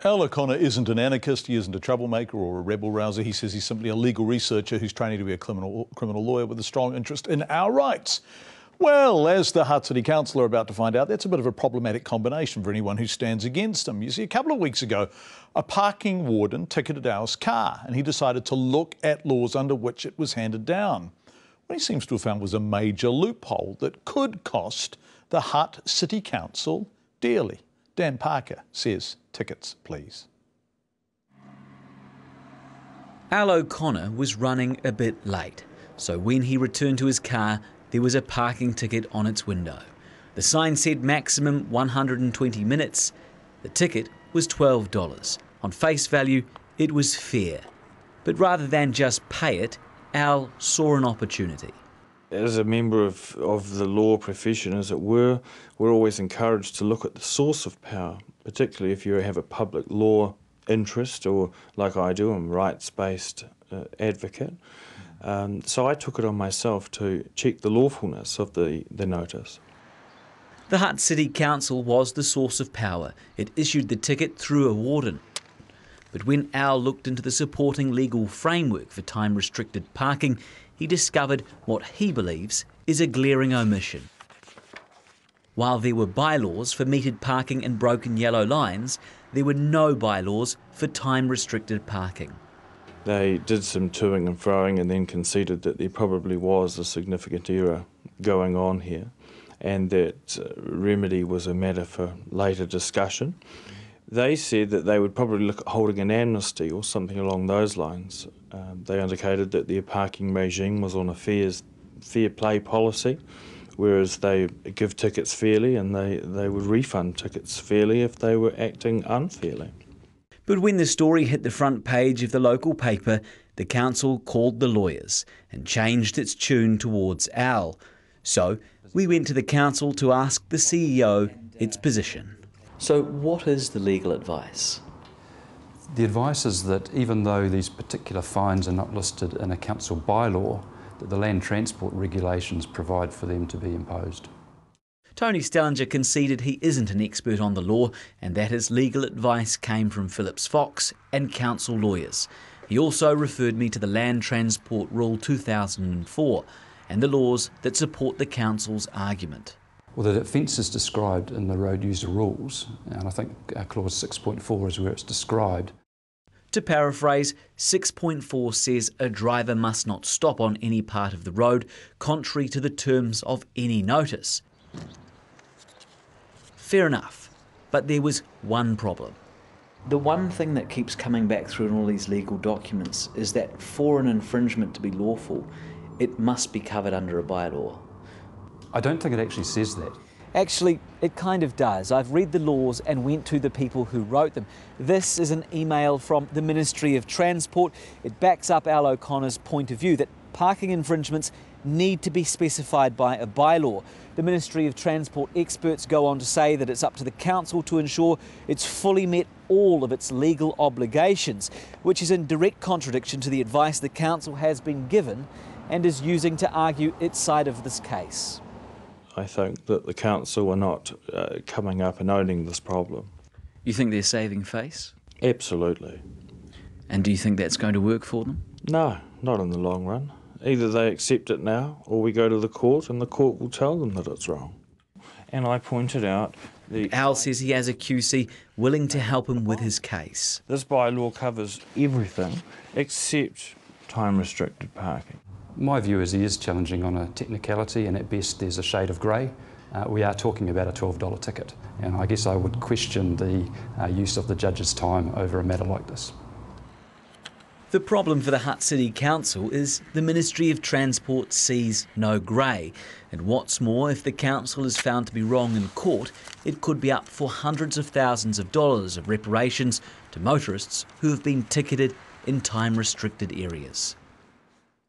Alwyn O'Connor isn't an anarchist, he isn't a troublemaker or a rebel rouser. He says he's simply a legal researcher who's training to be a criminal lawyer with a strong interest in our rights. Well, as the Hutt City Council are about to find out, that's a bit of a problematic combination for anyone who stands against him. You see, a couple of weeks ago, a parking warden ticketed Al's car and he decided to look at laws under which it was handed down. What he seems to have found was a major loophole that could cost the Hutt City Council dearly. Dan Parker says, tickets, please. Al O'Connor was running a bit late, so when he returned to his car, there was a parking ticket on its window. The sign said maximum 120 minutes. The ticket was $12. On face value, it was fair. But rather than just pay it, Al saw an opportunity. As a member of the law profession, as it were, we're always encouraged to look at the source of power, particularly if you have a public law interest, or like I do, I'm a rights-based advocate. So I took it on myself to check the lawfulness of the notice. The Hutt City Council was the source of power. It issued the ticket through a warden. But when Al looked into the supporting legal framework for time-restricted parking, he discovered what he believes is a glaring omission. While there were bylaws for metered parking and broken yellow lines, there were no bylaws for time-restricted parking. They did some toing and froing and then conceded that there probably was a significant error going on here, and that remedy was a matter for later discussion. They said that they would probably look at holding an amnesty or something along those lines. They indicated that their parking regime was on a fair play policy, whereas they give tickets fairly and they would refund tickets fairly if they were acting unfairly. But when the story hit the front page of the local paper, the council called the lawyers and changed its tune towards Al. So we went to the council to ask the CEO its position. So what is the legal advice? The advice is that even though these particular fines are not listed in a council bylaw, that the land transport regulations provide for them to be imposed. Tony Stellinger conceded he isn't an expert on the law and that his legal advice came from Phillips Fox and council lawyers. He also referred me to the Land Transport Rule 2004 and the laws that support the council's argument. Well, the offence is described in the road user rules, and I think clause 6.4 is where it's described. To paraphrase, 6.4 says a driver must not stop on any part of the road contrary to the terms of any notice. Fair enough, but there was one problem. The one thing that keeps coming back through in all these legal documents is that for an infringement to be lawful, it must be covered under a bylaw. I don't think it actually says that. Actually, it kind of does. I've read the laws and went to the people who wrote them. This is an email from the Ministry of Transport. It backs up Al O'Connor's point of view that parking infringements need to be specified by a bylaw. The Ministry of Transport experts go on to say that it's up to the council to ensure it's fully met all of its legal obligations, which is in direct contradiction to the advice the council has been given and is using to argue its side of this case. I think that the council are not coming up and owning this problem. You think they're saving face? Absolutely. And do you think that's going to work for them? No, not in the long run. Either they accept it now or we go to the court and the court will tell them that it's wrong. And I pointed out Al says he has a QC willing to help him with his case. This bylaw covers everything except time-restricted parking. My view is he is challenging on a technicality, and at best there's a shade of grey. We are talking about a $12 ticket, and I guess I would question the use of the judge's time over a matter like this. The problem for the Hutt City Council is the Ministry of Transport sees no grey. And what's more, if the council is found to be wrong in court, it could be up for hundreds of thousands of dollars of reparations to motorists who have been ticketed in time-restricted areas.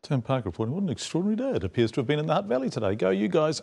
Dan Parker reporting, what an extraordinary day it appears to have been in the Hutt Valley today. Go you guys.